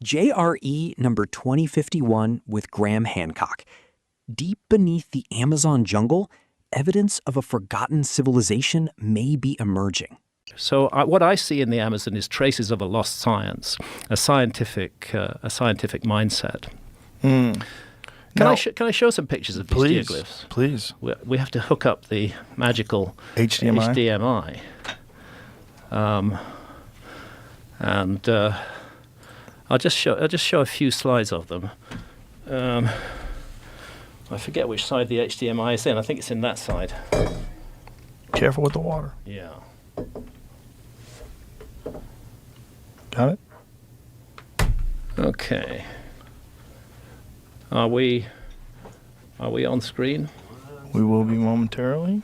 JRE number 2051 with Graham Hancock. Deep beneath the Amazon jungle, evidence of a forgotten civilization may be emerging. So what I see in the Amazon is traces of a lost science, a scientific mindset. Can I show some pictures of these geoglyphs? Please. We have to hook up the magical HDMI. And I'll just show a few slides of them. I forget which side the HDMI is in. I think it's in that side. Careful with the water. Yeah. Got it? Okay. Are we on screen? We will be momentarily.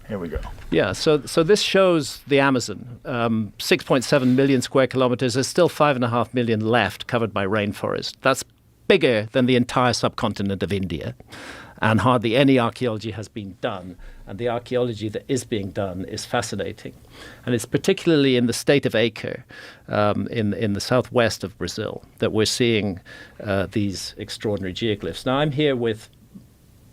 Here we go. Yeah, so this shows the Amazon, 6.7 million square kilometers. There's still 5.5 million left covered by rainforest. That's bigger than the entire subcontinent of India. And hardly any archaeology has been done. And the archaeology that is being done is fascinating. And it's particularly in the state of Acre, in the southwest of Brazil, that we're seeing these extraordinary geoglyphs. Now,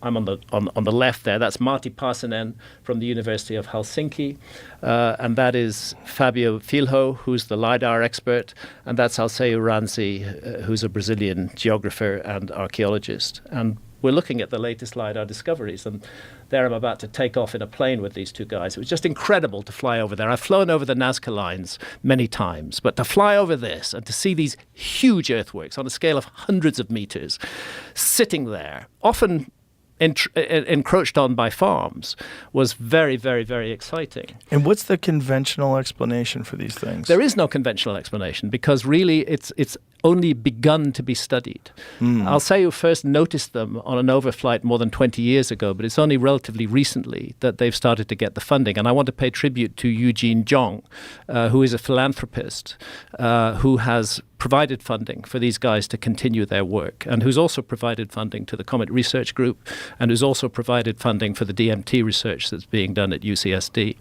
I'm on the left there. That's Martti Parsanen from the University of Helsinki. And that is Fabio Filho, who's the LiDAR expert. And that's Alceu Ranzi, who's a Brazilian geographer and archaeologist. And we're looking at the latest LiDAR discoveries. And there I'm about to take off in a plane with these two guys. It was just incredible to fly over there. I've flown over the Nazca lines many times, but to fly over this and to see these huge earthworks on a scale of hundreds of meters sitting there, often encroached on by farms, was very, very, very exciting. And what's the conventional explanation for these things? There is no conventional explanation because really it's only begun to be studied. Alceu first noticed them on an overflight more than 20 years ago, but it's only relatively recently that they've started to get the funding. And I want to pay tribute to Eugene Zhong, who is a philanthropist who has provided funding for these guys to continue their work, and who's also provided funding to the Comet Research Group, and who's also provided funding for the DMT research that's being done at UCSD.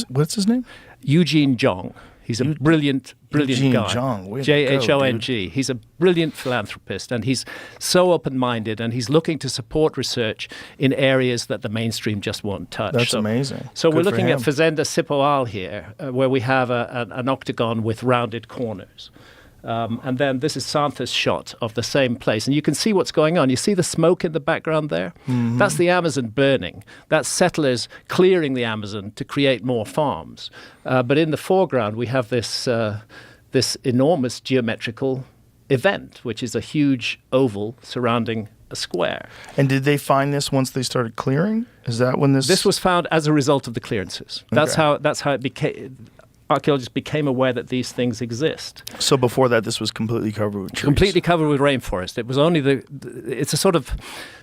What's his name? Eugene Zhong. He's a brilliant Eugene guy. Zhong. J-H-O-N-G. He's a brilliant philanthropist, and he's so open-minded, and he's looking to support research in areas that the mainstream just won't touch. That's amazing. So Good we're looking for at him. Fazenda Cipoal here, where we have an octagon with rounded corners. And then this is Santa's shot of the same place. And you can see what's going on. You see the smoke in the background there? Mm-hmm. That's the Amazon burning. That's settlers clearing the Amazon to create more farms. But in the foreground, we have this enormous geometrical event, which is a huge oval surrounding a square. And did they find this once they started clearing? Is that when this... This was found as a result of the clearances. That's how it became... Archaeologists became aware that these things exist. So before that, this was completely covered with trees? Completely covered with rainforest. It was only it's a sort of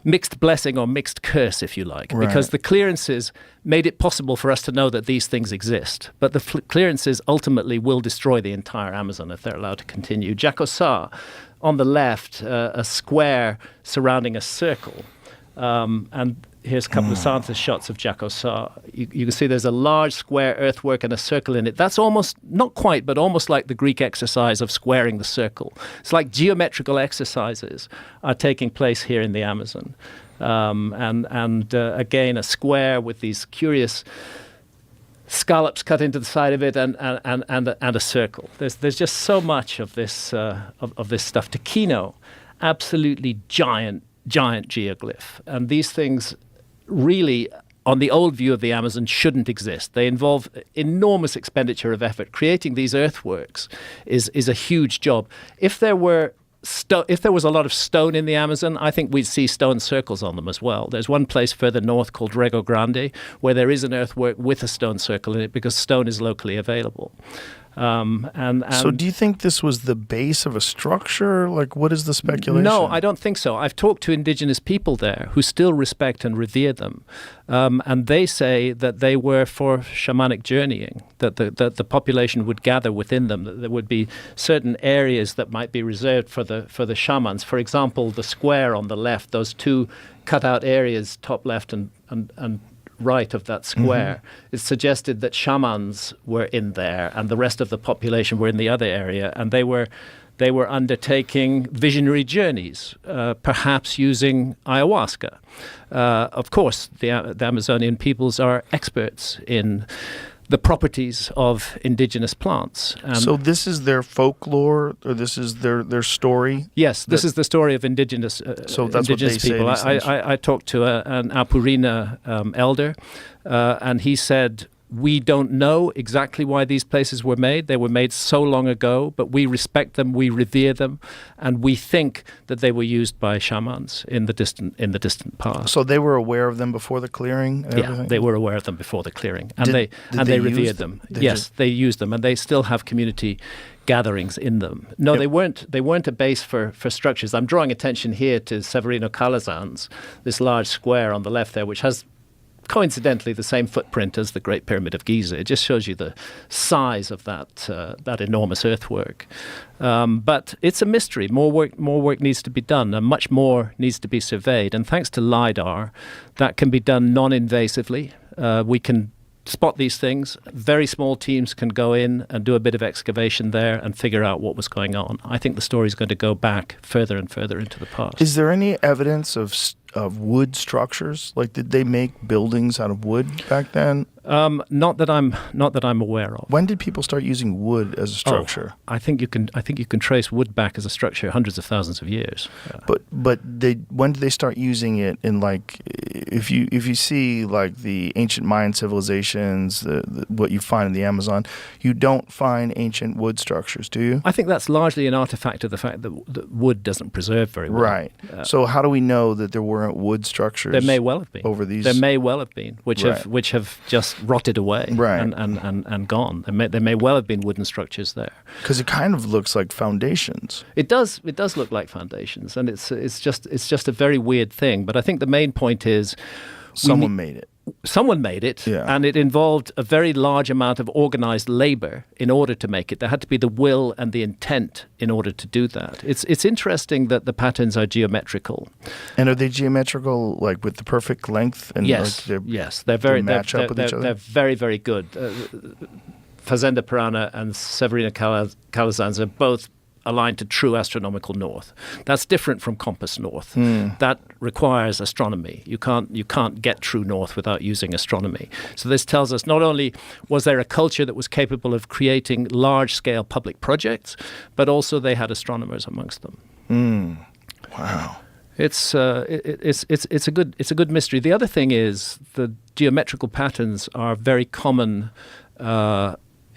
mixed blessing or mixed curse, if you like, because the clearances made it possible for us to know that these things exist. But the clearances ultimately will destroy the entire Amazon if they're allowed to continue. Jacosá, on the left, a square surrounding a circle. And here's a couple of Santa's shots of Jacosá. You can see there's a large square earthwork and a circle in it. That's almost, not quite, but almost like the Greek exercise of squaring the circle. It's like geometrical exercises are taking place here in the Amazon. Again, a square with these curious scallops cut into the side of it and a circle. There's just so much of this stuff. Taquino, absolutely giant geoglyph. And these things really, on the old view of the Amazon, shouldn't exist. They involve enormous expenditure of effort. Creating these earthworks is a huge job. If there was a lot of stone in the Amazon, I think we'd see stone circles on them as well. There's one place further north called Rego Grande where there is an earthwork with a stone circle in it because stone is locally available. So do you think this was the base of a structure? Like, what is the speculation? No, I don't think so. I've talked to indigenous people there who still respect and revere them. And they say that they were for shamanic journeying, that the population would gather within them, that there would be certain areas that might be reserved for the shamans. For example, the square on the left, those two cut-out areas, top left and right of that square, it suggested that shamans were in there and the rest of the population were in the other area, and they were they were undertaking visionary journeys, perhaps using ayahuasca. Of course, the Amazonian peoples are experts in the properties of indigenous plants. So this is their folklore, or this is their story? Yes, this is the story of indigenous so that's indigenous what they people. say, I talked to an Apurina elder, and he said, we don't know exactly why these places were made. They were made so long ago, but we respect them, we revere them, and we think that they were used by shamans in the distant past. So they were aware of them before the clearing and everything? Yeah, they were aware of them before the clearing, and they revered them. Yes, they used them, and they still have community gatherings in them. No, yep. They weren't a base for structures. I'm drawing attention here to Severino Calazans, this large square on the left there, which has coincidentally the same footprint as the Great Pyramid of Giza. It just shows you the size of that enormous earthwork. But it's a mystery. More work needs to be done, and much more needs to be surveyed. And thanks to LiDAR, that can be done non-invasively. We can spot these things. Very small teams can go in and do a bit of excavation there and figure out what was going on. I think the story is going to go back further and further into the past. Is there any evidence of wood structures? Like, did they make buildings out of wood back then? Not that I'm aware of. When did people start using wood as a structure? I think you can trace wood back as a structure hundreds of thousands of years. But when did they start using it in, like, if you see like the ancient Mayan civilizations, what you find in the Amazon, you don't find ancient wood structures, do you? I think that's largely an artifact of the fact that wood doesn't preserve very well. Right. So how do we know that there weren't wood structures? There may well have been over these. There may well have been, which have just rotted away, right, and gone. There may well have been wooden structures there. Because it kind of looks like foundations. It does look like foundations, and it's just a very weird thing. But I think the main point is someone made it. Someone made it, and it involved a very large amount of organized labor in order to make it. There had to be the will and the intent in order to do that. It's interesting that the patterns are geometrical. And are they geometrical, like with the perfect length? And yes, like they're very match up with each other? They're very, very good. Fazenda Pirana and Severina Calazans are both aligned to true astronomical north. That's different from compass north. That requires astronomy. You can't get true north without using astronomy. So this tells us not only was there a culture that was capable of creating large-scale public projects, but also they had astronomers amongst them. Wow. It's a good mystery. The other thing is the geometrical patterns are very common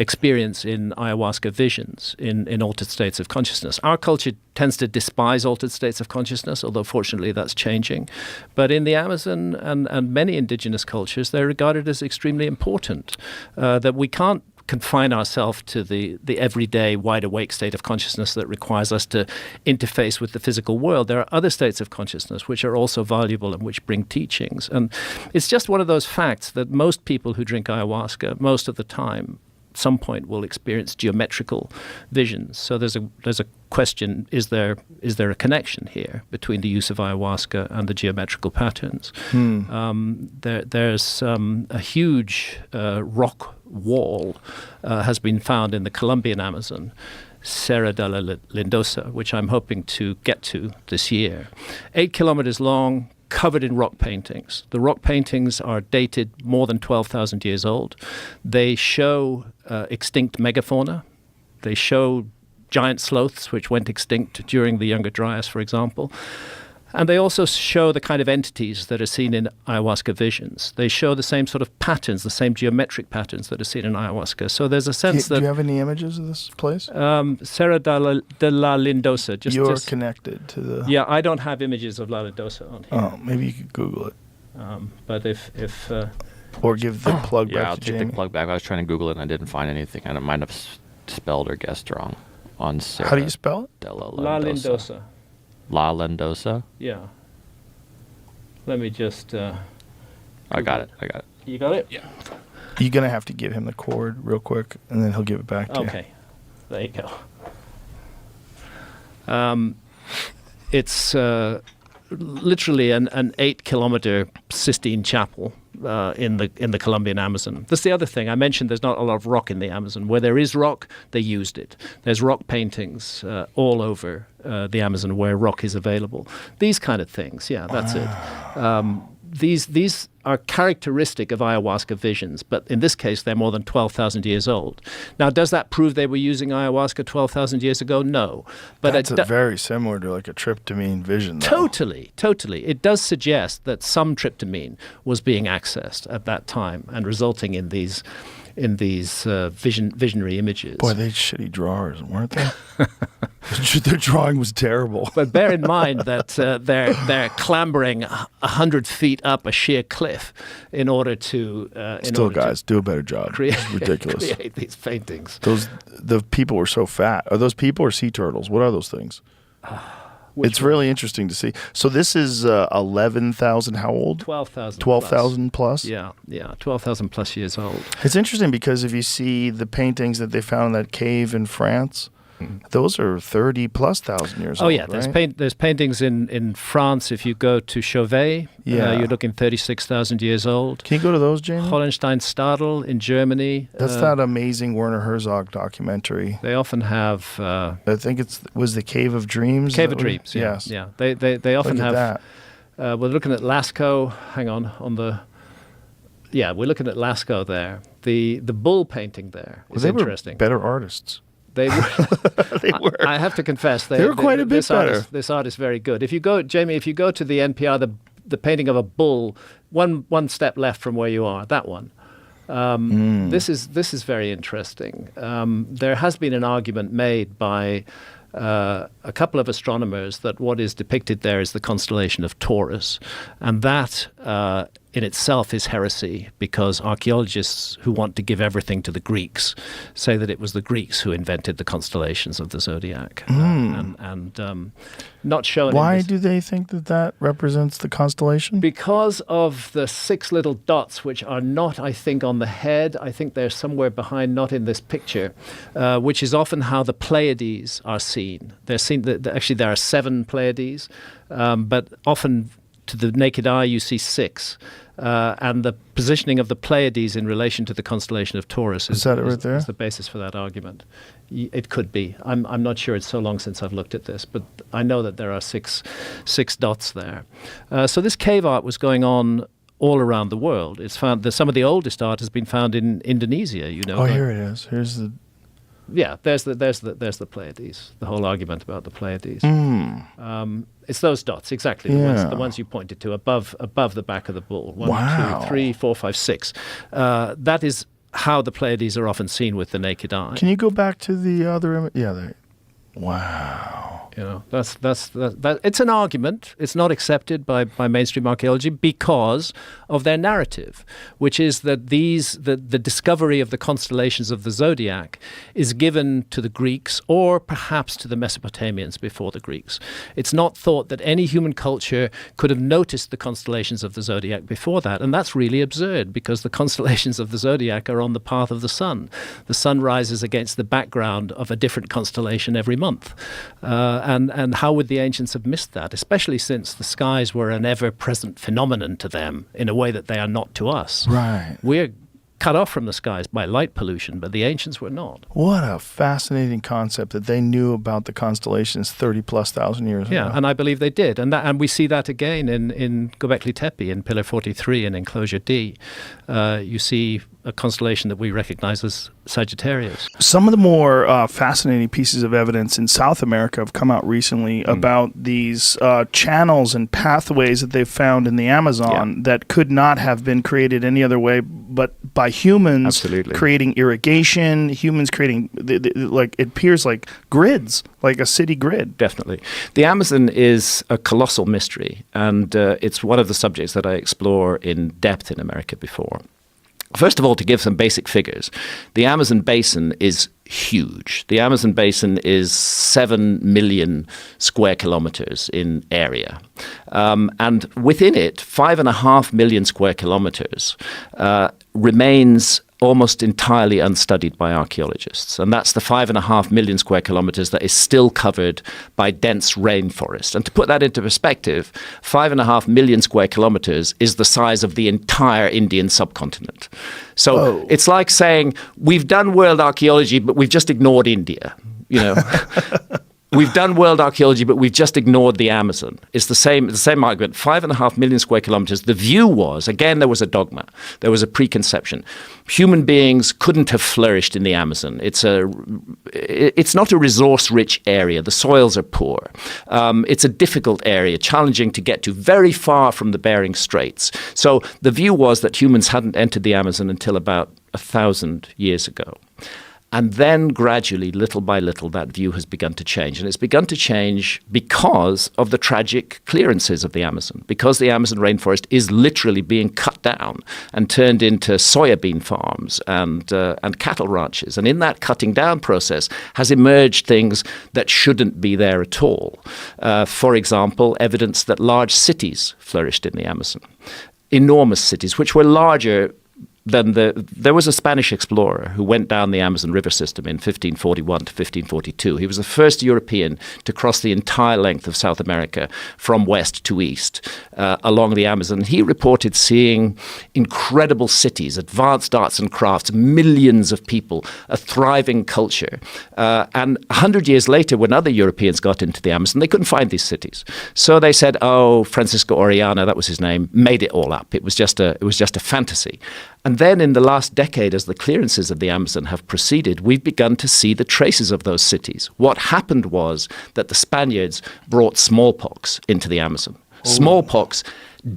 experience in ayahuasca visions in altered states of consciousness. Our culture tends to despise altered states of consciousness, although fortunately that's changing. But in the Amazon and many indigenous cultures, they're regarded as extremely important, that we can't confine ourselves to the everyday wide-awake state of consciousness that requires us to interface with the physical world. There are other states of consciousness which are also valuable and which bring teachings. And it's just one of those facts that most people who drink ayahuasca, most of the time, some point will experience geometrical visions. So there's a question: is there a connection here between the use of ayahuasca and the geometrical patterns? There's a huge rock wall has been found in the Colombian Amazon, Serra de la Lindosa, which I'm hoping to get to this year. 8 kilometers long, covered in rock paintings. The rock paintings are dated more than 12,000 years old. They show extinct megafauna. They show giant sloths which went extinct during the Younger Dryas, for example. And they also show the kind of entities that are seen in ayahuasca visions. They show the same sort of patterns, the same geometric patterns that are seen in ayahuasca. So there's a sense that... Do you have any images of this place? Serra de la Lindosa. You're connected to the... Yeah, I don't have images of La Lindosa on here. Oh, maybe you could Google it. But if or give the plug back Yeah, I'll to take Jamie. the plug back. I was trying to Google it and I didn't find anything. And I might have spelled or guessed wrong on Serra. How do you spell it? De la La Lindosa. La Lindosa? Yeah. Let me just... I got it. You got it? Yeah. You're going to have to give him the cord real quick, and then he'll give it back to you. Okay. There you go. It's literally an 8-kilometer Sistine Chapel in the Colombian Amazon. That's the other thing. I mentioned there's not a lot of rock in the Amazon. Where there is rock, they used it. There's rock paintings all over the Amazon where rock is available. These kind of things. Yeah, that's it. These are characteristic of ayahuasca visions, but in this case, they're more than 12,000 years old. Now, does that prove they were using ayahuasca 12,000 years ago? No. But that's very similar to like a tryptamine vision, though. Totally. It does suggest that some tryptamine was being accessed at that time and resulting in these visionary images. Boy, they shitty drawers, weren't they? Their drawing was terrible. But bear in mind that they're clambering 100 feet up a sheer cliff in order to do a better job. It's ridiculous. Create these paintings. The people were so fat. Are those people or sea turtles? What are those things? It's really interesting to see. So this is 11,000, how old? 12,000. 12,000 plus? Yeah, 12,000 plus years old. It's interesting because if you see the paintings that they found in that cave in France, those are 30 plus thousand years old. Oh yeah, right? there's paintings in France. If you go to Chauvet, you're looking 36,000 years old. Can you go to those, Jamie? Hohenstein-Stadel in Germany. That's that amazing Werner Herzog documentary. They often have. I think was the Cave of Dreams. Cave of Dreams. Yes. Yeah. They often Look at have. We're looking at Lascaux. Hang on the. Yeah, we're looking at Lascaux there. The bull painting there is interesting. Were better artists. They were. They were. I have to confess, they were quite a bit better. This art is very good. If you go, Jamie, to the NPR, the painting of a bull, one step left from where you are, that one. This is very interesting. There has been an argument made by a couple of astronomers that what is depicted there is the constellation of Taurus, and that in itself is heresy, because archaeologists who want to give everything to the Greeks say that it was the Greeks who invented the constellations of the zodiac, and not shown. Why do they think that represents the constellation? Because of the 6 little dots, which are not, I think, on the head. I think they're somewhere behind, not in this picture, which is often how the Pleiades are seen. They're seen. Actually, there are 7 Pleiades, but often to the naked eye you see 6. And the positioning of the Pleiades in relation to the constellation of Taurus is the basis for that argument. It could be. I'm not sure. It's so long since I've looked at this, but I know that there are six dots there. So this cave art was going on all around the world. It's found. Some of the oldest art has been found in Indonesia. Oh, here it is. Here's the. Yeah, there's the Pleiades. The whole argument about the Pleiades. It's those dots, exactly. The ones you pointed to above the back of the bull. 1, 2, 3, 4, 5, 6. That is how the Pleiades are often seen with the naked eye. Can you go back to the other image? Yeah. There. Wow. You know, that's it's an argument. It's not accepted by mainstream archaeology because of their narrative, which is that the discovery of the constellations of the zodiac is given to the Greeks or perhaps to the Mesopotamians before the Greeks. It's not thought that any human culture could have noticed the constellations of the zodiac before that, and that's really absurd because the constellations of the zodiac are on the path of the sun. The sun rises against the background of a different constellation every month. And how would the ancients have missed that, especially since the skies were an ever-present phenomenon to them in a way that they are not to us. Right. We're cut off from the skies by light pollution, but the ancients were not. What a fascinating concept that they knew about the constellations 30+ thousand years ago. Yeah, and I believe they did. And we see that again in Göbekli Tepe, in Pillar 43 in Enclosure D. You see a constellation that we recognize as Sagittarius. Some of the more fascinating pieces of evidence in South America have come out recently about these channels and pathways that they've found in the Amazon that could not have been created any other way but by humans creating irrigation, humans creating, like it appears like grids, like a city grid. Definitely. The Amazon is a colossal mystery, and it's one of the subjects that I explore in depth in America before. First of all, to give some basic figures, the Amazon basin is huge. The Amazon basin is 7 million square kilometers in area. And within it, 5.5 million square kilometers remains almost entirely unstudied by archaeologists. And that's the 5.5 million square kilometers that is still covered by dense rainforest. And to put that into perspective, 5.5 million square kilometers is the size of the entire Indian subcontinent. So it's like saying, we've done world archaeology, but we've just ignored India, you know. We've done world archaeology, but we've just ignored the Amazon. It's the same argument. 5.5 million square kilometers. The view was, again, there was a dogma. There was a preconception. Human beings couldn't have flourished in the Amazon. It's not a resource-rich area. The soils are poor. It's a difficult area, challenging to get to, very far from the Bering Straits. So the view was that humans hadn't entered the Amazon until about 1,000 years ago. And then gradually, little by little, that view has begun to change. And it's begun to change because of the tragic clearances of the Amazon, because the Amazon rainforest is literally being cut down and turned into soybean farms and cattle ranches. And in that cutting down process has emerged things that shouldn't be there at all. For example, evidence that large cities flourished in the Amazon, enormous cities, which were larger than there was a Spanish explorer who went down the Amazon River system in 1541 to 1542. He was the first European to cross the entire length of South America from west to east along the Amazon. He reported seeing incredible cities, advanced arts and crafts, millions of people, a thriving culture. And 100 years later, when other Europeans got into the Amazon, they couldn't find these cities. So they said, Francisco Orellana, that was his name, made it all up. It was just a fantasy. And then in the last decade, as the clearances of the Amazon have proceeded, we've begun to see the traces of those cities. What happened was that the Spaniards brought smallpox into the Amazon. Smallpox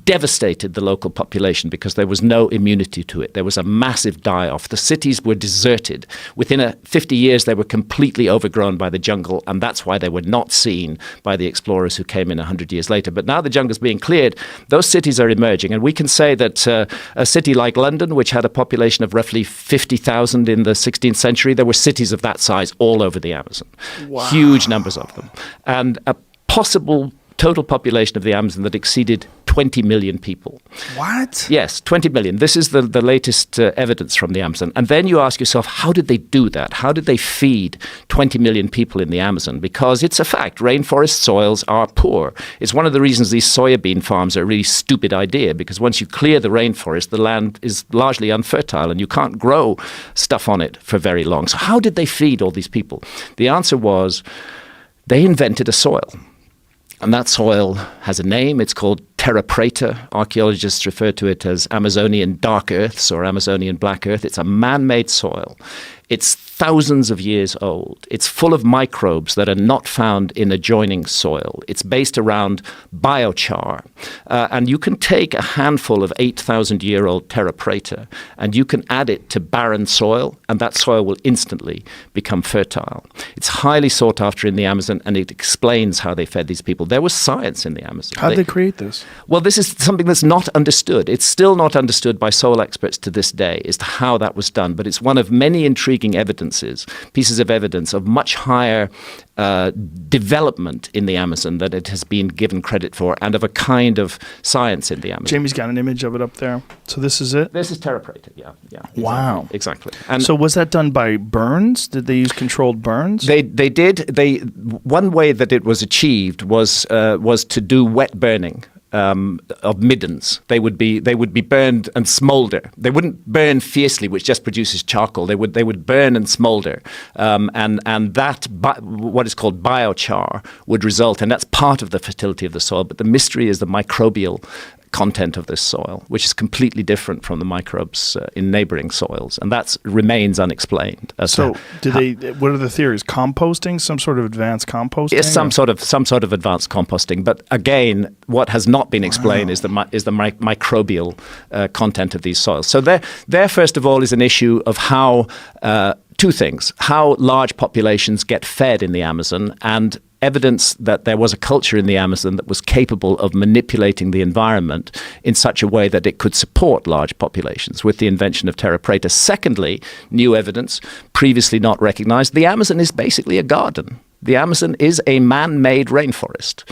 devastated the local population because there was no immunity to it. There was a massive die-off. The cities were deserted. Within 50 years, they were completely overgrown by the jungle, and that's why they were not seen by the explorers who came in 100 years later. But now the jungle's being cleared, those cities are emerging, and we can say that a city like London, which had a population of roughly 50,000 in the 16th century, there were cities of that size all over the Amazon. Wow. Huge numbers of them. And a possible total population of the Amazon that exceeded 20 million people. What? Yes, 20 million. This is the latest evidence from the Amazon. And then you ask yourself, how did they do that? How did they feed 20 million people in the Amazon? Because it's a fact, rainforest soils are poor. It's one of the reasons these soybean farms are a really stupid idea, because once you clear the rainforest, the land is largely unfertile and you can't grow stuff on it for very long. So how did they feed all these people? The answer was they invented a soil. And that soil has a name. It's called terra preta. Archaeologists refer to it as Amazonian dark earths or Amazonian black earth. It's a man-made soil. It's thousands of years old. It's full of microbes that are not found in adjoining soil. It's based around biochar. And you can take a handful of 8,000-year-old terra preta and you can add it to barren soil, and that soil will instantly become fertile. It's highly sought after in the Amazon, and it explains how they fed these people. There was science in the Amazon. How did they create this? Well, this is something that's not understood. It's still not understood by soil experts to this day as to how that was done, but it's one of many intriguing pieces of evidence of much higher development in the Amazon that it has been given credit for, and of a kind of science in the Amazon. Jamie's got an image of it up there. So this is it? This is terra preta, yeah. Exactly, wow. Exactly. And so was that done by burns? Did they use controlled burns? They did. One way that it was achieved was to do wet burning. Of middens. They would be burned and smolder. They wouldn't burn fiercely, which just produces charcoal. They would burn and smolder, and that what is called biochar would result, and that's part of the fertility of the soil. But the mystery is the microbial content of this soil, which is completely different from the microbes in neighboring soils, and that remains unexplained. So, what are the theories? Composting, some sort of advanced composting? Yes, some sort of advanced composting. But again, what has not been explained is the microbial content of these soils. So there first of all is an issue of how two things: how large populations get fed in the Amazon, and evidence that there was a culture in the Amazon that was capable of manipulating the environment in such a way that it could support large populations with the invention of terra preta. Secondly, new evidence previously not recognized: the Amazon is basically a garden. The Amazon is a man-made rainforest.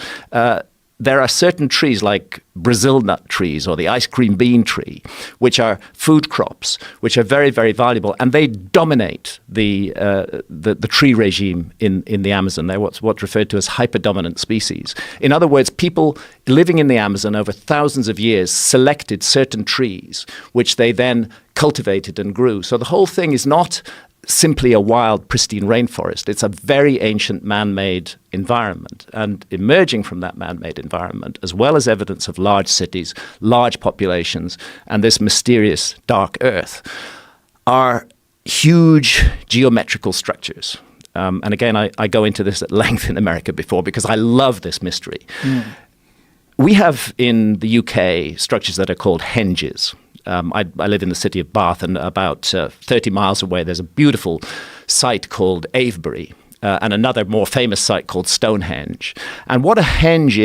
there are certain trees like Brazil nut trees or the ice cream bean tree, which are food crops, which are very, very valuable, and they dominate the tree regime in the Amazon. They're what's referred to as hyperdominant species. In other words, people living in the Amazon over thousands of years selected certain trees, which they then cultivated and grew. So the whole thing is not simply a wild, pristine rainforest. It's a very ancient man-made environment. And emerging from that man-made environment, as well as evidence of large cities, large populations, and this mysterious dark earth, are huge geometrical structures. And again, I go into this at length in America before because I love this mystery. We have in the UK structures that are called henges. I live in the city of Bath, and about 30 miles away there's a beautiful site called Avebury and another more famous site called Stonehenge. And what a henge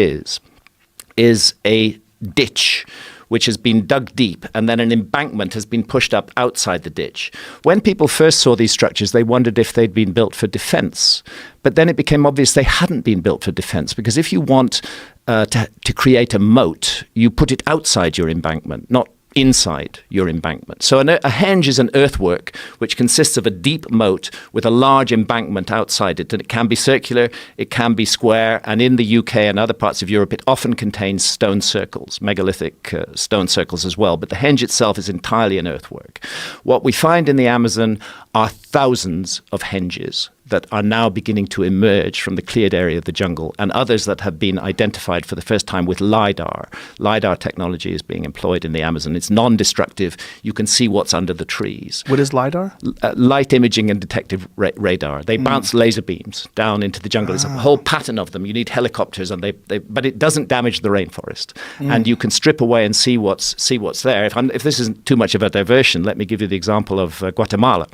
is a ditch which has been dug deep, and then an embankment has been pushed up outside the ditch. When people first saw these structures, they wondered if they'd been built for defense. But then it became obvious they hadn't been built for defense, because if you want to create a moat, you put it outside your embankment, not inside your embankment. So a henge is an earthwork which consists of a deep moat with a large embankment outside it. And it can be circular, it can be square, and in the UK and other parts of Europe, it often contains stone circles, megalithic stone circles as well. But the henge itself is entirely an earthwork. What we find in the Amazon are thousands of henges that are now beginning to emerge from the cleared area of the jungle, and others that have been identified for the first time with LiDAR. LiDAR technology is being employed in the Amazon. It's non-destructive. You can see what's under the trees. What is LiDAR? Light imaging and detective radar. They bounce laser beams down into the jungle. There's a whole pattern of them. You need helicopters, and but it doesn't damage the rainforest. And you can strip away and see what's there. If this isn't too much of a diversion, let me give you the example of Guatemala.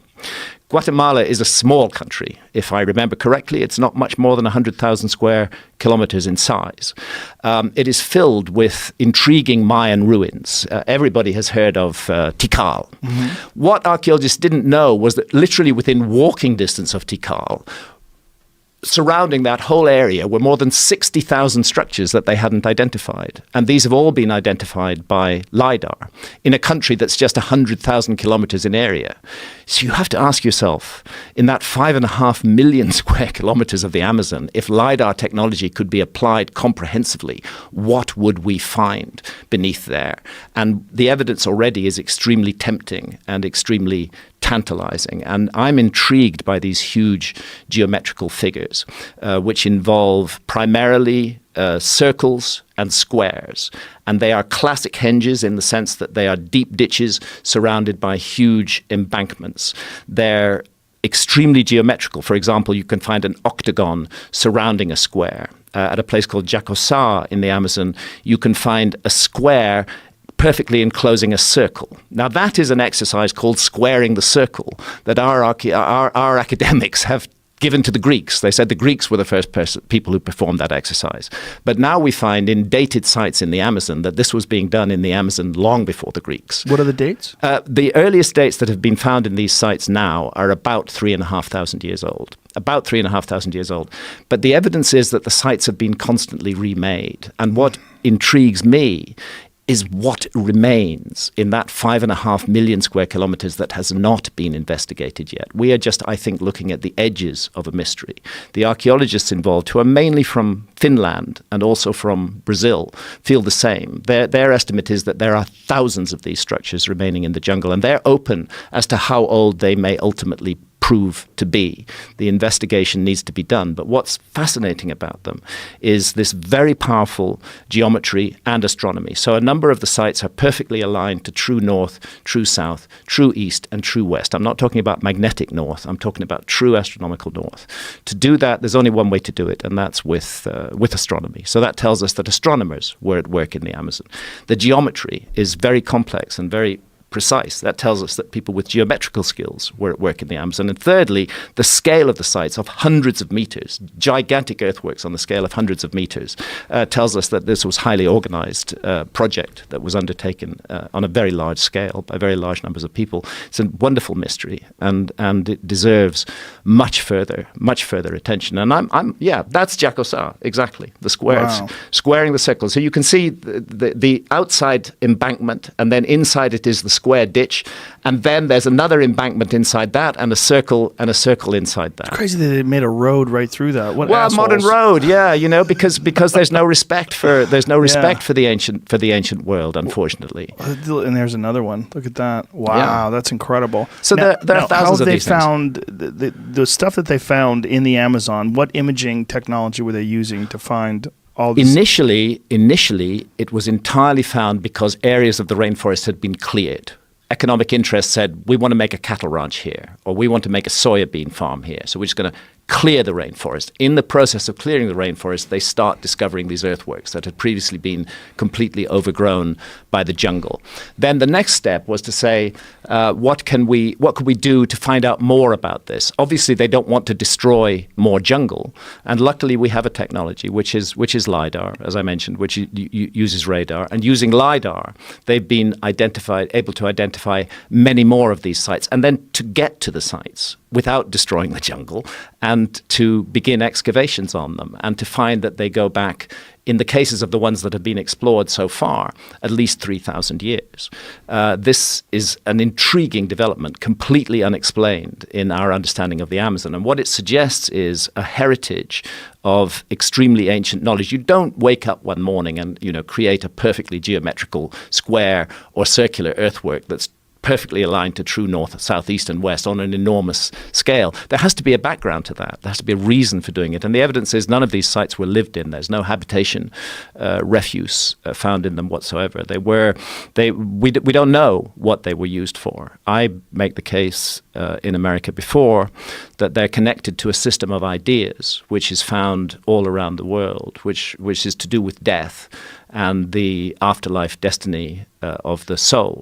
Guatemala is a small country. If I remember correctly, it's not much more than 100,000 square kilometers in size. It is filled with intriguing Mayan ruins. Everybody has heard of Tikal. What archaeologists didn't know was that literally within walking distance of Tikal, surrounding that whole area were more than 60,000 structures that they hadn't identified. And these have all been identified by LiDAR in a country that's just 100,000 kilometers in area. So you have to ask yourself, in that 5.5 million square kilometers of the Amazon, if LiDAR technology could be applied comprehensively, what would we find beneath there? And the evidence already is extremely tempting and extremely tantalizing. And I'm intrigued by these huge geometrical figures, which involve primarily circles and squares. And they are classic henges in the sense that they are deep ditches surrounded by huge embankments. They're extremely geometrical. For example, you can find an octagon surrounding a square. At a place called Jacosá in the Amazon, you can find a square perfectly enclosing a circle. Now that is an exercise called squaring the circle that our academics have given to the Greeks. They said the Greeks were the first people who performed that exercise. But now we find in dated sites in the Amazon that this was being done in the Amazon long before the Greeks. What are the dates? The earliest dates that have been found in these sites now are about 3,500 years old. About 3,500 years old. But the evidence is that the sites have been constantly remade. And what intrigues me is what remains in that 5.5 million square kilometers that has not been investigated yet. We are just, I think, looking at the edges of a mystery. The archaeologists involved, who are mainly from Finland and also from Brazil, feel the same. Their estimate is that there are thousands of these structures remaining in the jungle, and they're open as to how old they may ultimately prove to be. The investigation needs to be done. But what's fascinating about them is this very powerful geometry and astronomy. So a number of the sites are perfectly aligned to true north, true south, true east, and true west. I'm not talking about magnetic north. I'm talking about true astronomical north. To do that, there's only one way to do it, and that's with astronomy. So that tells us that astronomers were at work in the Amazon. The geometry is very complex and very precise. That tells us that people with geometrical skills were at work in the Amazon. And thirdly, the scale of the sites of hundreds of meters, gigantic earthworks on the scale of hundreds of meters, tells us that this was highly organized project that was undertaken on a very large scale by very large numbers of people. It's a wonderful mystery, and it deserves much further attention. And that's Jacosa, exactly, the squares, squaring the circles. So you can see the outside embankment, and then inside it is the square ditch, and then there's another embankment inside that, and a circle inside that. It's crazy that they made a road right through that. What well, assholes. Modern road, yeah, because there's no respect for for the ancient world, unfortunately. And there's another one. Look at that! Wow, that's incredible. So there are thousands of these things. How they found the stuff that they found in the Amazon? What imaging technology were they using to find all this? Initially, it was entirely found because areas of the rainforest had been cleared. Economic interests said, we want to make a cattle ranch here, or we want to make a soya bean farm here. So we're just going to clear the rainforest. In the process of clearing the rainforest, they start discovering these earthworks that had previously been completely overgrown by the jungle. Then the next step was to say, what could we do to find out more about this? Obviously, they don't want to destroy more jungle, and luckily we have a technology which is LiDAR, as I mentioned, which uses radar. And using LiDAR, they've been able to identify many more of these sites, and then to get to the sites without destroying the jungle, and to begin excavations on them, and to find that they go back, in the cases of the ones that have been explored so far, at least 3,000 years. This is an intriguing development, completely unexplained in our understanding of the Amazon. And what it suggests is a heritage of extremely ancient knowledge. You don't wake up one morning and create a perfectly geometrical square or circular earthwork that's perfectly aligned to true north, south, east, and west on an enormous scale. There has to be a background to that. There has to be a reason for doing it. And the evidence is none of these sites were lived in. There's no habitation refuse found in them whatsoever. We don't know what they were used for. I make the case in America before that they're connected to a system of ideas which is found all around the world, which is to do with death and the afterlife destiny of the soul.